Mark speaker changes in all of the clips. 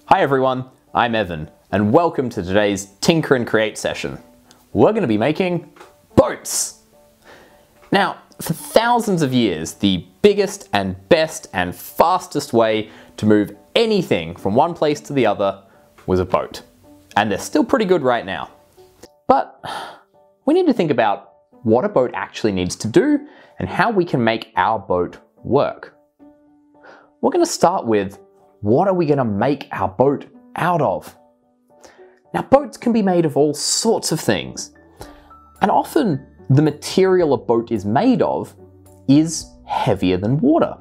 Speaker 1: Hi everyone, I'm Evan, and welcome to today's Tinker and Create session. We're going to be making boats! Now, for thousands of years, the biggest and best and fastest way to move anything from one place to the other was a boat. And they're still pretty good right now. But we need to think about what a boat actually needs to do and how we can make our boat work. We're going to start with, what are we going to make our boat out of? Now, boats can be made of all sorts of things. And often the material a boat is made of is heavier than water,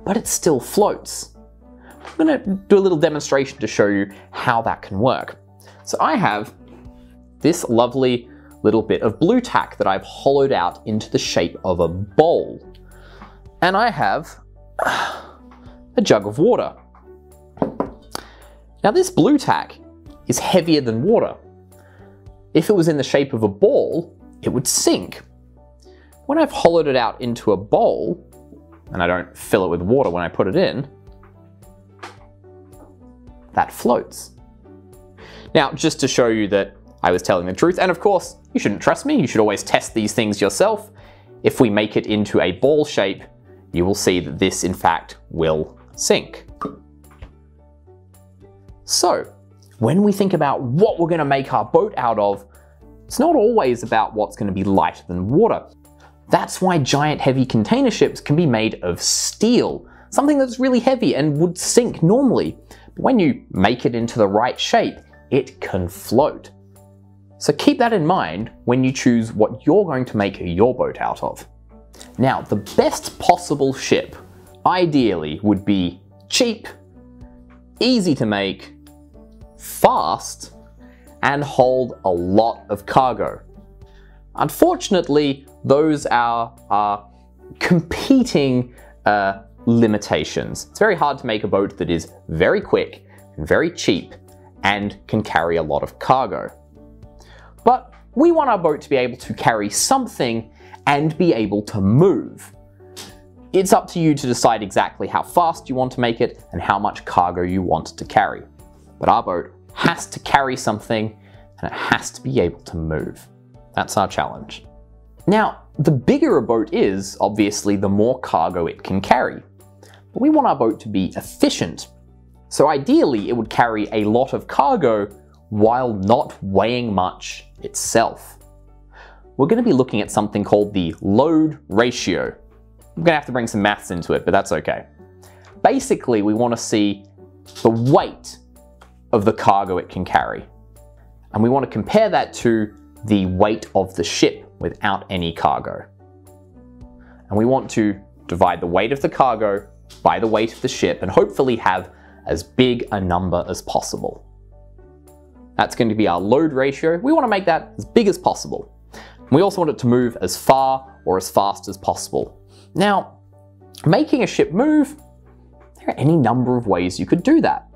Speaker 1: but it still floats. I'm going to do a little demonstration to show you how that can work. So I have this lovely little bit of blue tack that I've hollowed out into the shape of a bowl. And I have a jug of water. Now this blue tack is heavier than water. If it was in the shape of a ball, it would sink. When I've hollowed it out into a bowl, and I don't fill it with water when I put it in, that floats. Now, just to show you that I was telling the truth, and of course, you shouldn't trust me, you should always test these things yourself. If we make it into a ball shape, you will see that this, in fact, will sink. So, when we think about what we're going to make our boat out of, it's not always about what's going to be lighter than water. That's why giant heavy container ships can be made of steel, something that's really heavy and would sink normally. But when you make it into the right shape, it can float. So keep that in mind when you choose what you're going to make your boat out of. Now, the best possible ship, ideally, would be cheap, easy to make, fast, and hold a lot of cargo. Unfortunately, those are competing limitations. It's very hard to make a boat that is very quick and very cheap and can carry a lot of cargo. But we want our boat to be able to carry something and be able to move. It's up to you to decide exactly how fast you want to make it and how much cargo you want to carry. But our boat has to carry something and it has to be able to move. That's our challenge. Now, the bigger a boat is, obviously, the more cargo it can carry. But we want our boat to be efficient. So ideally, it would carry a lot of cargo while not weighing much itself. We're going to be looking at something called the load ratio. I'm going to have to bring some maths into it, but that's okay. Basically, we want to see the weight of the cargo it can carry. And we want to compare that to the weight of the ship without any cargo. And we want to divide the weight of the cargo by the weight of the ship and hopefully have as big a number as possible. That's going to be our load ratio. We want to make that as big as possible. We also want it to move as far or as fast as possible. Now, making a ship move, there are any number of ways you could do that.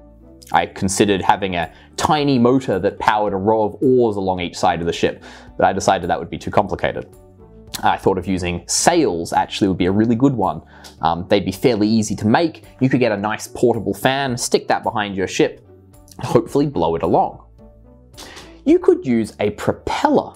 Speaker 1: I considered having a tiny motor that powered a row of oars along each side of the ship, but I decided that would be too complicated. I thought of using sails actually would be a really good one. They'd be fairly easy to make. You could get a nice portable fan, stick that behind your ship, and hopefully blow it along. You could use a propeller.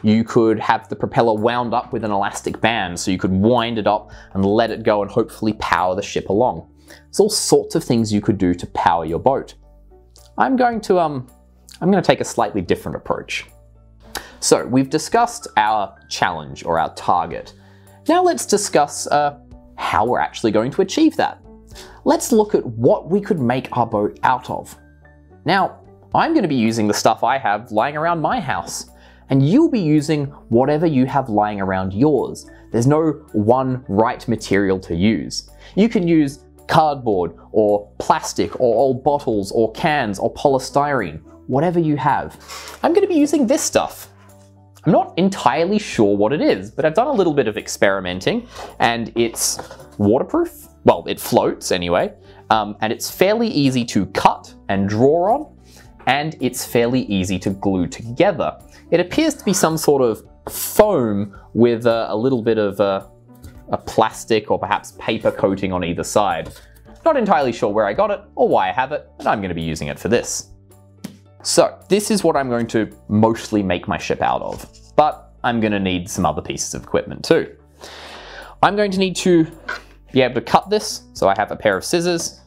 Speaker 1: You could have the propeller wound up with an elastic band so you could wind it up and let it go and hopefully power the ship along. There's all sorts of things you could do to power your boat. I'm going to take a slightly different approach. So we've discussed our challenge or our target. Now let's discuss how we're actually going to achieve that. Let's look at what we could make our boat out of. Now, I'm going to be using the stuff I have lying around my house, and you'll be using whatever you have lying around yours. There's no one right material to use. You can use cardboard or plastic or old bottles or cans or polystyrene, whatever you have. I'm going to be using this stuff. I'm not entirely sure what it is, but I've done a little bit of experimenting and it's waterproof. Well, it floats anyway, and it's fairly easy to cut and draw on, and it's fairly easy to glue together. It appears to be some sort of foam with a little bit of a plastic or perhaps paper coating on either side. Not entirely sure where I got it or why I have it, and I'm going to be using it for this. So this is what I'm going to mostly make my ship out of, but I'm going to need some other pieces of equipment too. I'm going to need to be able to cut this, so I have a pair of scissors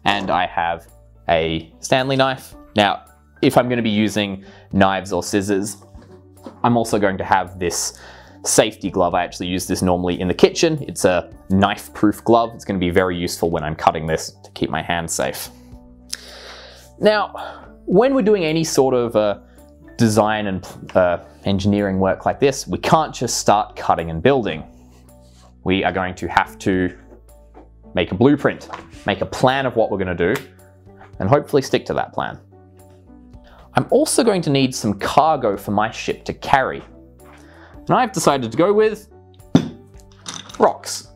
Speaker 1: and I have a Stanley knife. Now, if I'm going to be using knives or scissors, I'm also going to have this safety glove. I actually use this normally in the kitchen. It's a knife-proof glove. It's going to be very useful when I'm cutting this to keep my hands safe. Now, when we're doing any sort of design and engineering work like this, we can't just start cutting and building. We are going to have to make a blueprint, make a plan of what we're going to do, and hopefully stick to that plan. I'm also going to need some cargo for my ship to carry. And I've decided to go with rocks.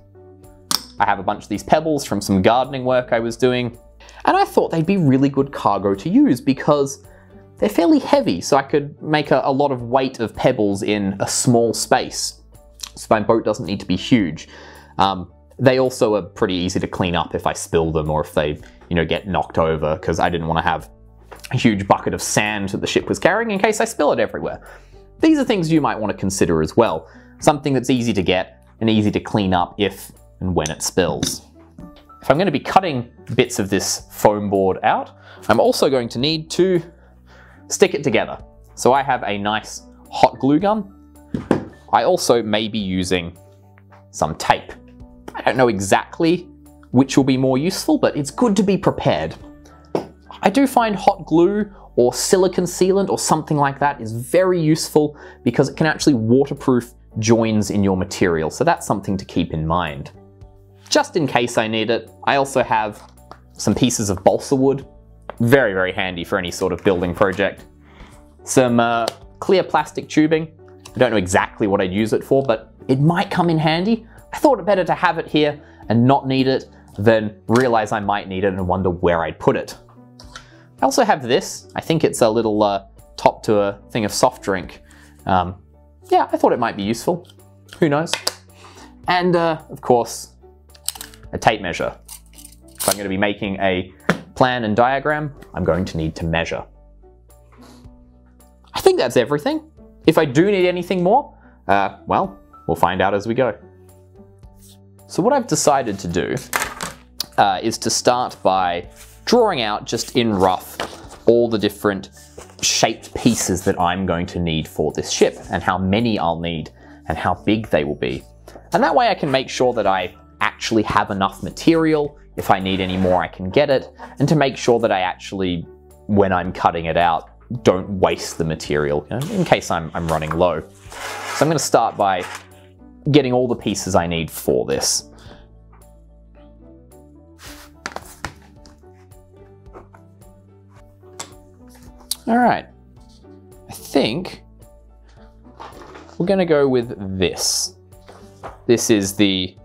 Speaker 1: I have a bunch of these pebbles from some gardening work I was doing, and I thought they'd be really good cargo to use because they're fairly heavy, so I could make a lot of weight of pebbles in a small space. So my boat doesn't need to be huge. They also are pretty easy to clean up if I spill them or if they, get knocked over, because I didn't want to have a huge bucket of sand that the ship was carrying in case I spill it everywhere. These are things you might want to consider as well. Something that's easy to get and easy to clean up if and when it spills. If I'm going to be cutting bits of this foam board out, I'm also going to need to stick it together. So I have a nice hot glue gun. I also may be using some tape. I don't know exactly which will be more useful, but it's good to be prepared. I do find hot glue or silicone sealant or something like that is very useful because it can actually waterproof joins in your material, so that's something to keep in mind. Just in case I need it, I also have some pieces of balsa wood. Very, very handy for any sort of building project. Some clear plastic tubing. I don't know exactly what I'd use it for, but it might come in handy. I thought it better to have it here and not need it than realize I might need it and wonder where I'd put it. I also have this. I think it's a little top to a thing of soft drink. Yeah, I thought it might be useful. Who knows? And of course, a tape measure. If I'm going to be making a plan and diagram, I'm going to need to measure. I think that's everything. If I do need anything more, well, we'll find out as we go. So what I've decided to do is to start by drawing out just in rough all the different shaped pieces that I'm going to need for this ship and how many I'll need and how big they will be. And that way I can make sure that I actually have enough material. If I need any more, I can get it. And to make sure that I actually, when I'm cutting it out, don't waste the material in case I'm running low. So I'm going to start by getting all the pieces I need for this. All right, I think we're going to go with this. This is the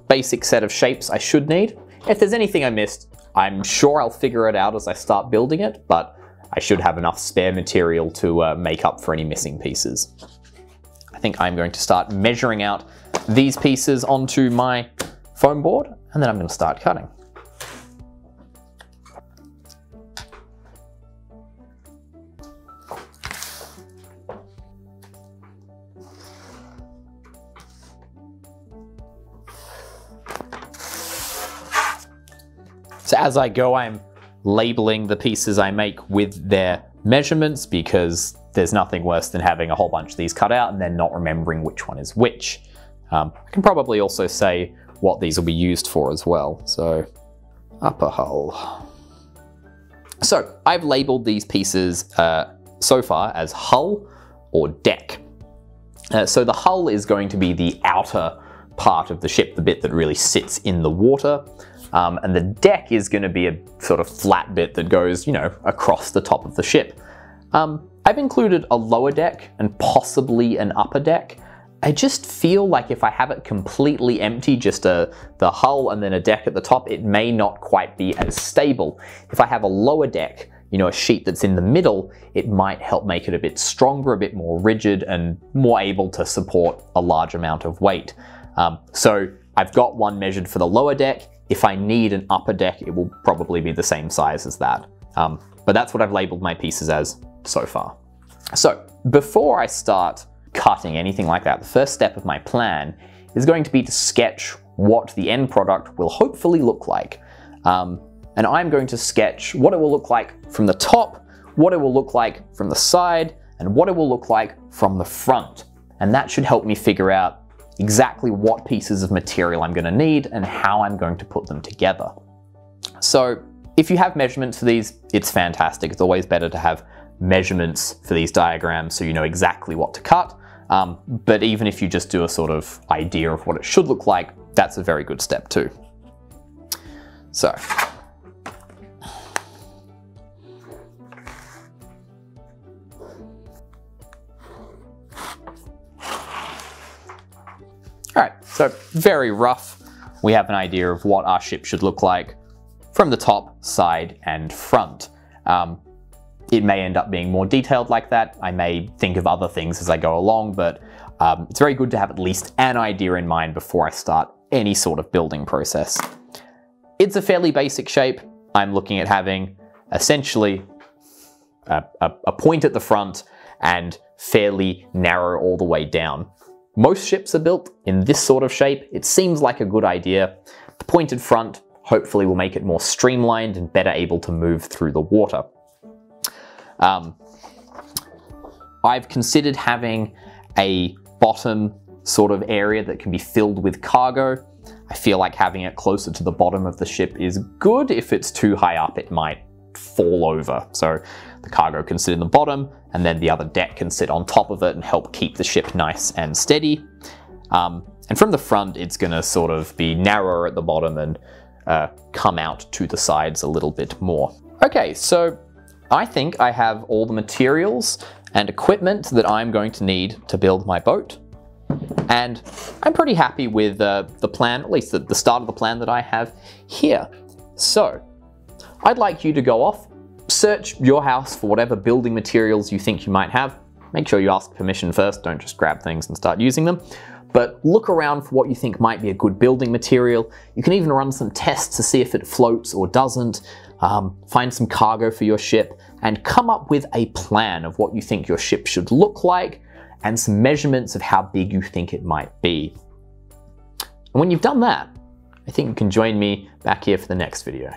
Speaker 1: basic set of shapes I should need. If there's anything I missed, I'm sure I'll figure it out as I start building it, but I should have enough spare material to make up for any missing pieces. I think I'm going to start measuring out these pieces onto my foam board, and then I'm going to start cutting. So as I go, I'm labeling the pieces I make with their measurements because there's nothing worse than having a whole bunch of these cut out and then not remembering which one is which. I can probably also say what these will be used for as well. So, upper hull. So I've labeled these pieces so far as hull or deck. So the hull is going to be the outer part of the ship, the bit that really sits in the water. And the deck is going to be a sort of flat bit that goes, across the top of the ship. I've included a lower deck and possibly an upper deck. I just feel like if I have it completely empty, just the hull and then a deck at the top, it may not quite be as stable. If I have a lower deck, a sheet that's in the middle, it might help make it a bit stronger, a bit more rigid, and more able to support a large amount of weight. So I've got one measured for the lower deck. If I need an upper deck, it will probably be the same size as that. But that's what I've labeled my pieces as so far. So before I start cutting anything like that, the first step of my plan is going to be to sketch what the end product will hopefully look like. And I'm going to sketch what it will look like from the top, what it will look like from the side, and what it will look like from the front. And that should help me figure out exactly what pieces of material I'm going to need and how I'm going to put them together. So if you have measurements for these, it's fantastic. It's always better to have measurements for these diagrams so you know exactly what to cut. But even if you just do a sort of idea of what it should look like, that's a very good step too. So. Alright, so very rough. We have an idea of what our ship should look like from the top, side, and front. It may end up being more detailed like that. I may think of other things as I go along, but it's very good to have at least an idea in mind before I start any sort of building process. It's a fairly basic shape. I'm looking at having essentially a point at the front and fairly narrow all the way down. Most ships are built in this sort of shape. It seems like a good idea. The pointed front hopefully will make it more streamlined and better able to move through the water. I've considered having a bottom sort of area that can be filled with cargo. I feel like having it closer to the bottom of the ship is good. If it's too high up, it might fall over. So the cargo can sit in the bottom, and then the other deck can sit on top of it and help keep the ship nice and steady. And from the front, it's going to sort of be narrower at the bottom and come out to the sides a little bit more. Okay, so I think I have all the materials and equipment that I'm going to need to build my boat. And I'm pretty happy with the plan, at least the start of the plan that I have here. So I'd like you to go off, search your house for whatever building materials you think you might have. Make sure you ask permission first, don't just grab things and start using them. But look around for what you think might be a good building material. You can even run some tests to see if it floats or doesn't. Find some cargo for your ship and come up with a plan of what you think your ship should look like and some measurements of how big you think it might be. And when you've done that, I think you can join me back here for the next video.